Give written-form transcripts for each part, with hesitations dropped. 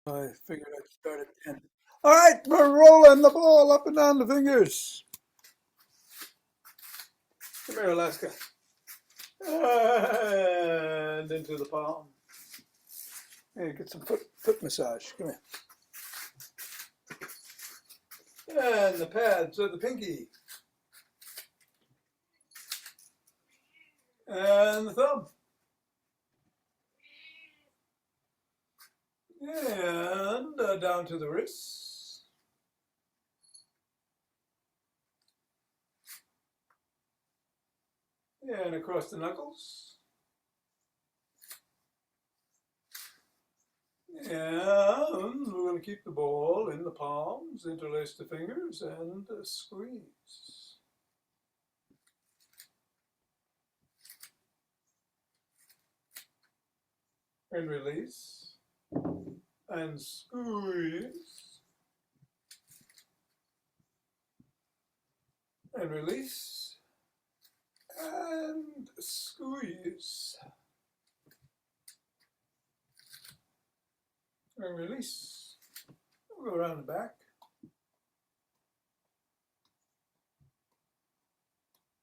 I figured I'd start at 10. All right, we're rolling the ball up and down the fingers. Come here, Alaska. And into the palm. Hey, get some foot massage. Come here. And the pads of the pinky. And the thumb. And down to the wrists. And across the knuckles. And we're going to keep the ball in the palms, interlace the fingers, and squeeze. And release. And squeeze. And release. And squeeze. And release. We'll go around the back.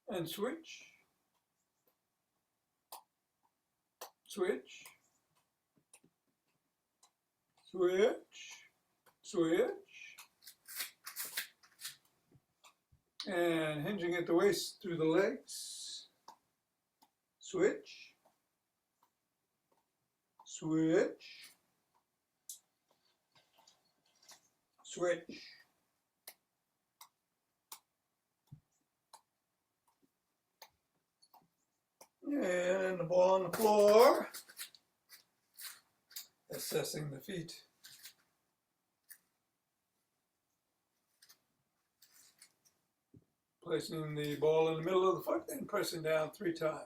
And switch. Switch. Switch. Switch. And hinging at the waist through the legs. Switch. Switch. Switch. And the ball on the floor. Assessing the feet. Placing the ball in the middle of the foot and pressing down 3 times.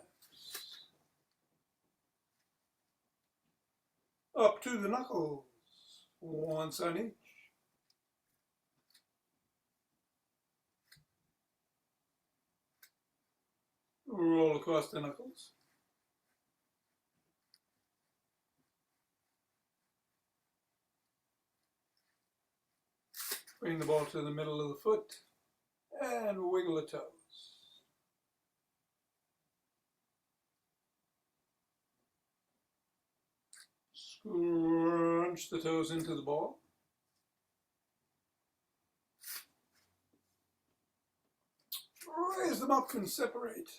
Up to the knuckles, once on each. Roll across the knuckles. Bring the ball to the middle of the foot and wiggle the toes. Scrunch the toes into the ball. Raise them up and separate.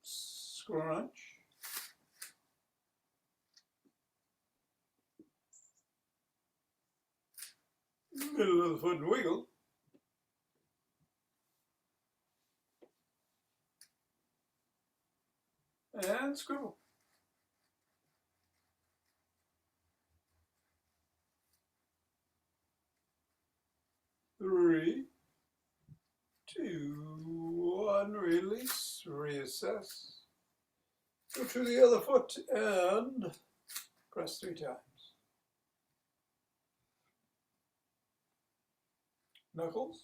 Scrunch. Middle of the foot and wiggle. And scribble. Three, two, one, release, reassess. Go to the other foot and press 3 times. Knuckles.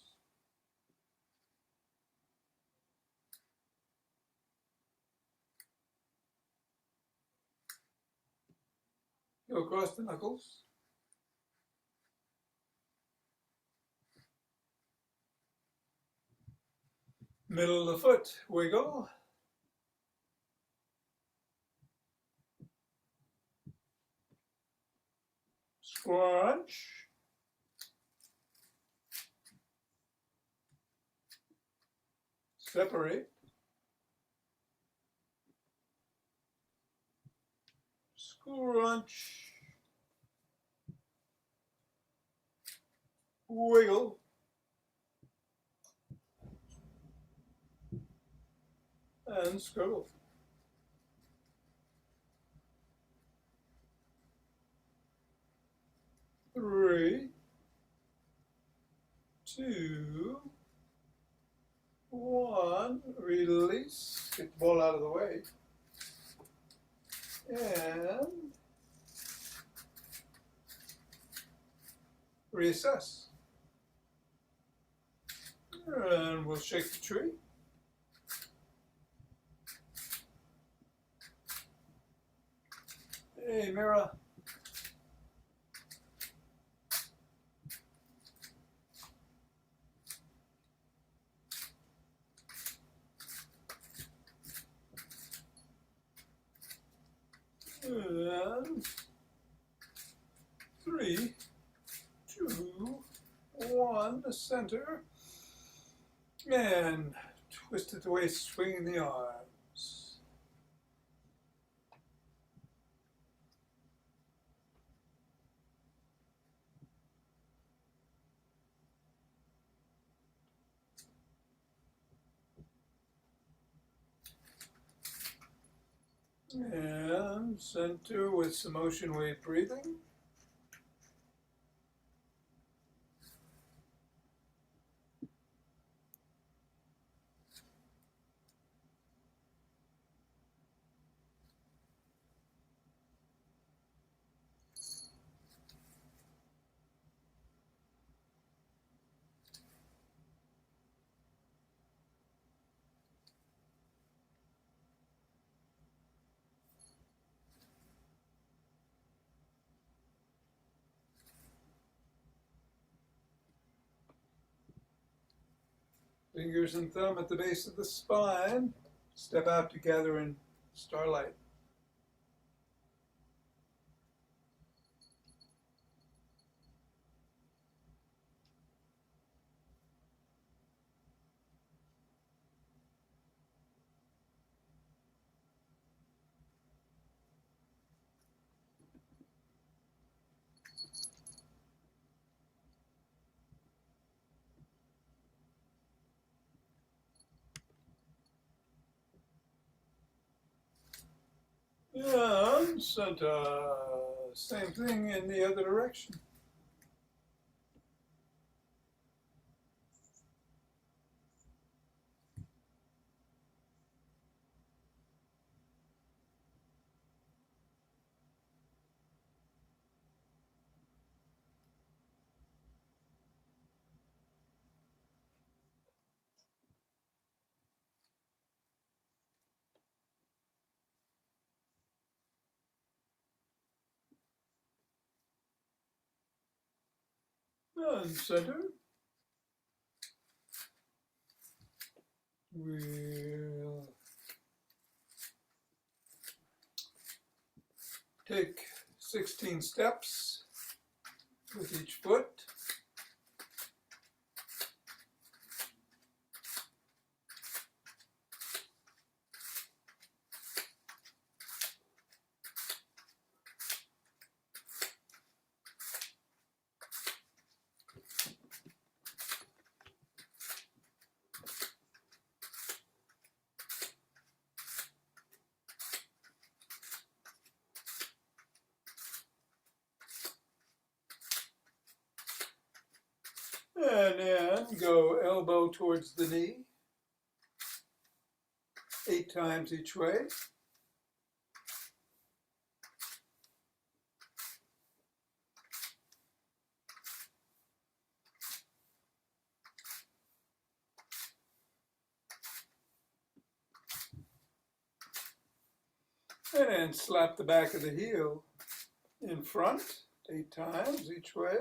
Go across the knuckles. Middle of the foot, wiggle. Scrunch. Separate. Scrunch. Wiggle. And scribble. Three, two, one, release. Get the ball out of the way. And reassess. And we'll shake the tree. Hey, Mira. And 3, 2, 1, the center, and twist it away, swinging the arms. And center with some ocean wave breathing. Fingers and thumb at the base of the spine. Step out together in starlight. And center. Same thing in the other direction. And center. We'll take 16 steps with each foot. And then go elbow towards the knee, 8 times each way. And then slap the back of the heel in front, 8 times each way.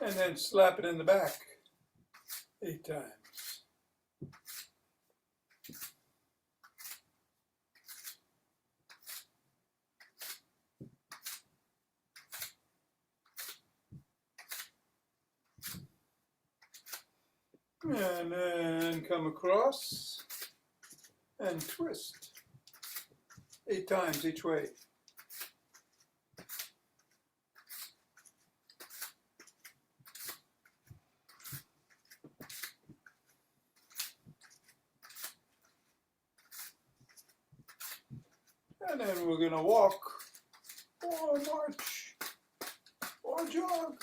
And then slap it in the back 8 times. And then come across and twist 8 times each way. And then we're going to walk or march or jog.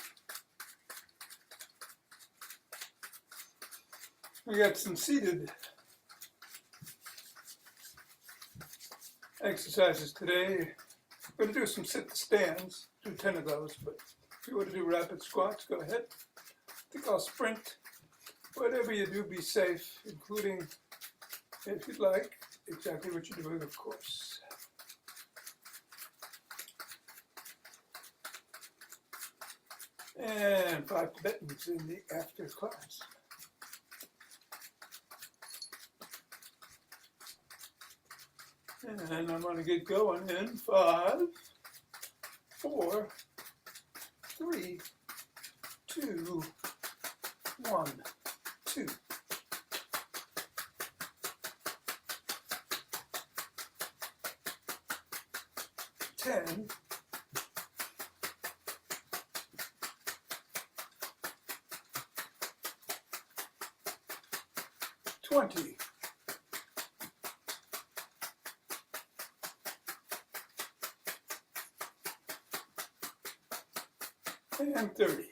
We got some seated exercises today. We're going to do some sit-to-stands, do 10 of those, but If you want to do rapid squats, go ahead. I think I'll sprint. Whatever you do, be safe, including, if you'd like, exactly what you're doing, of course. And 5 Tibetans in the after class. And I'm going to get going in 5, 4, 3, 2, 1, 2. 10. 20. And 30.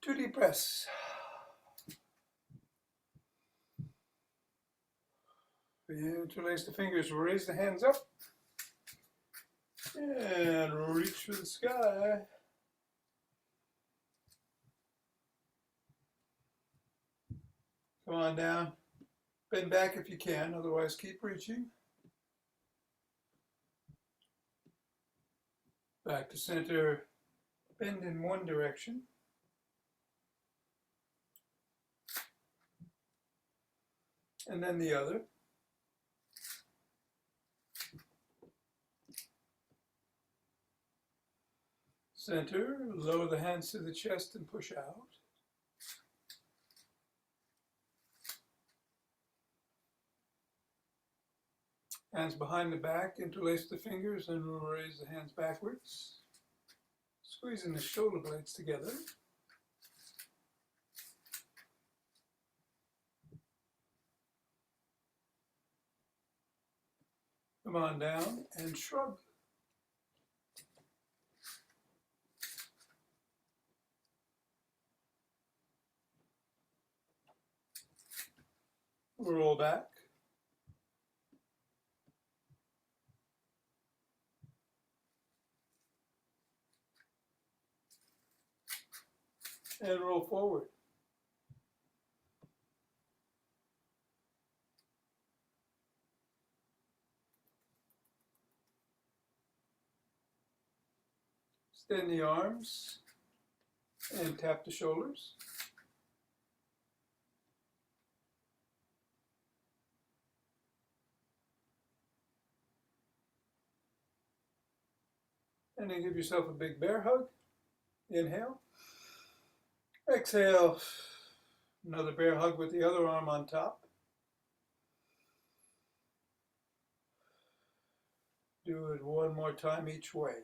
2 deep breaths. Interlace the fingers, raise the hands up, and reach for the sky. Come on down. Bend back if you can, otherwise keep reaching. Back to center. Bend in one direction. And then the other. Center, lower the hands to the chest and push out. Hands behind the back, interlace the fingers and raise the hands backwards. Squeezing the shoulder blades together. Come on down and shrug. Roll back. And roll forward. Extend the arms and tap the shoulders. And then give yourself a big bear hug. Inhale. Exhale. Another bear hug with the other arm on top. Do it one more time each way.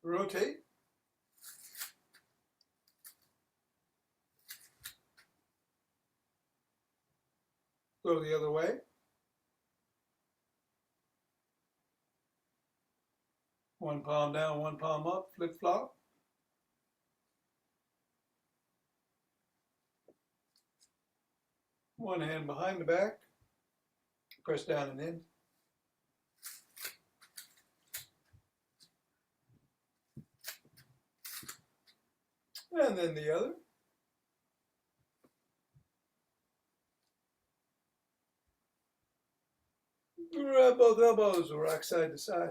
Rotate. Go the other way. One palm down, one palm up, flip flop. One hand behind the back, press down and in. And then the other. Grab both elbows, rock side to side.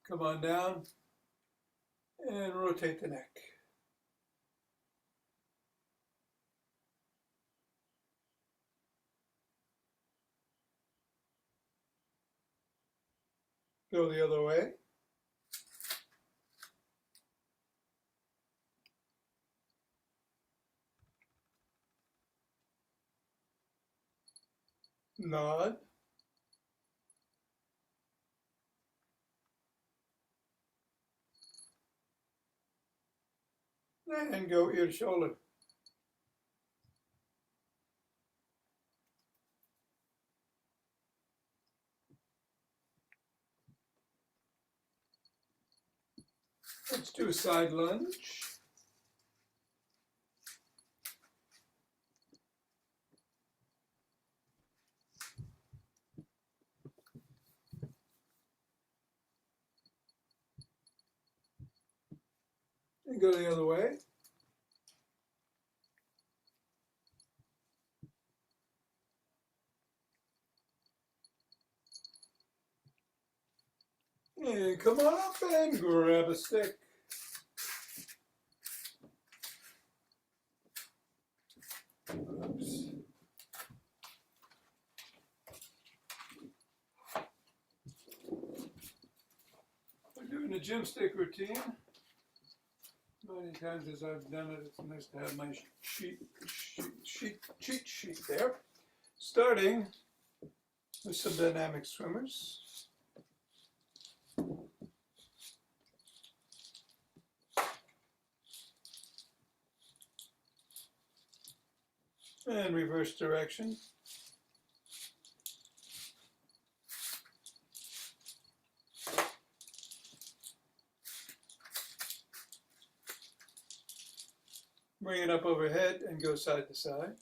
Come on down and rotate the neck. Go the other way. Nod. And go ear to shoulder. do a side lunge. And go the other way. And come on up and grab a stick. Oops. We're doing a gym stick routine. Many times as I've done it, it's nice to have my cheat sheet there. Starting with some dynamic swimmers. And reverse direction. Bring it up overhead and go side to side.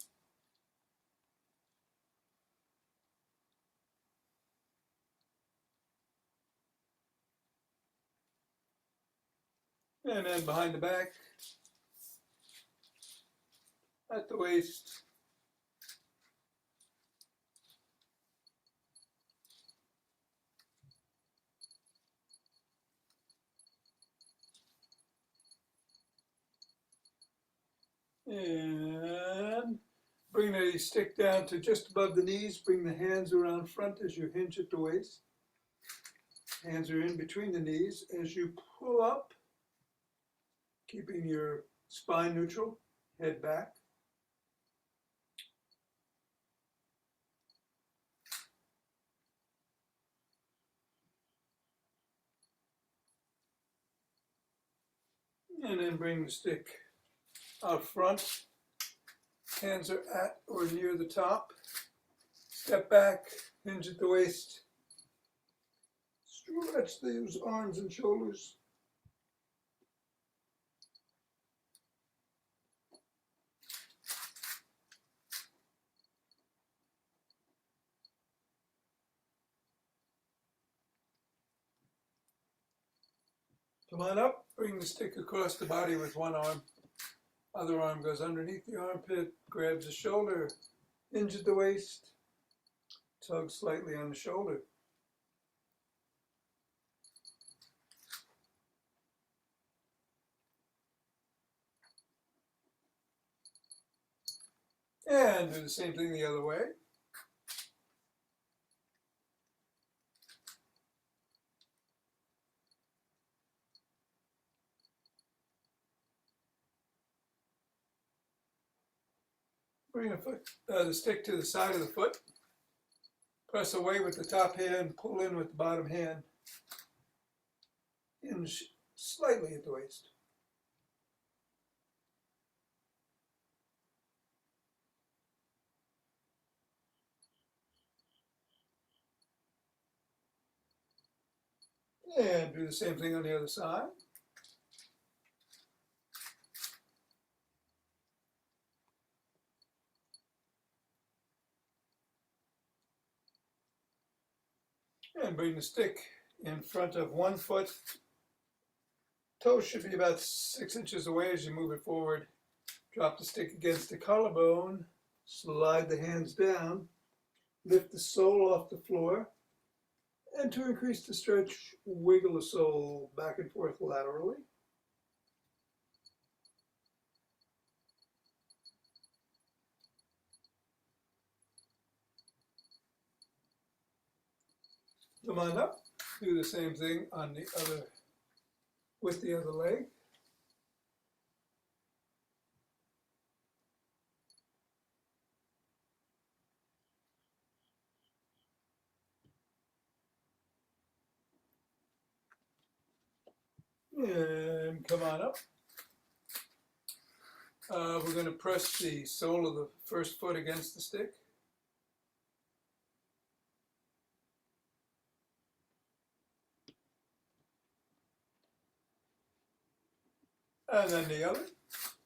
And then behind the back, at the waist. And bring the stick down to just above the knees. Bring the hands around front as you hinge at the waist. Hands are in between the knees. As you pull up, keeping your spine neutral, head back. And then bring the stick out front. Hands are at or near the top. Step back, hinge at the waist. Stretch those arms and shoulders. Come on up, bring the stick across the body with one arm. Other arm goes underneath the armpit, grabs the shoulder, hinge at the waist, tug slightly on the shoulder. And do the same thing the other way. Bring the stick to the side of the foot. Press away with the top hand, pull in with the bottom hand. Hinge slightly at the waist. And do the same thing on the other side. And bring the stick in front of one foot. Toes should be about 6 inches away as you move it forward. Drop the stick against the collarbone. Slide the hands down. Lift the sole off the floor. And to increase the stretch, wiggle the sole back and forth laterally. Come on up. Do the same thing on the other, with the other leg. And come on up. We're going to press the sole of the first foot against the stick. And then the other.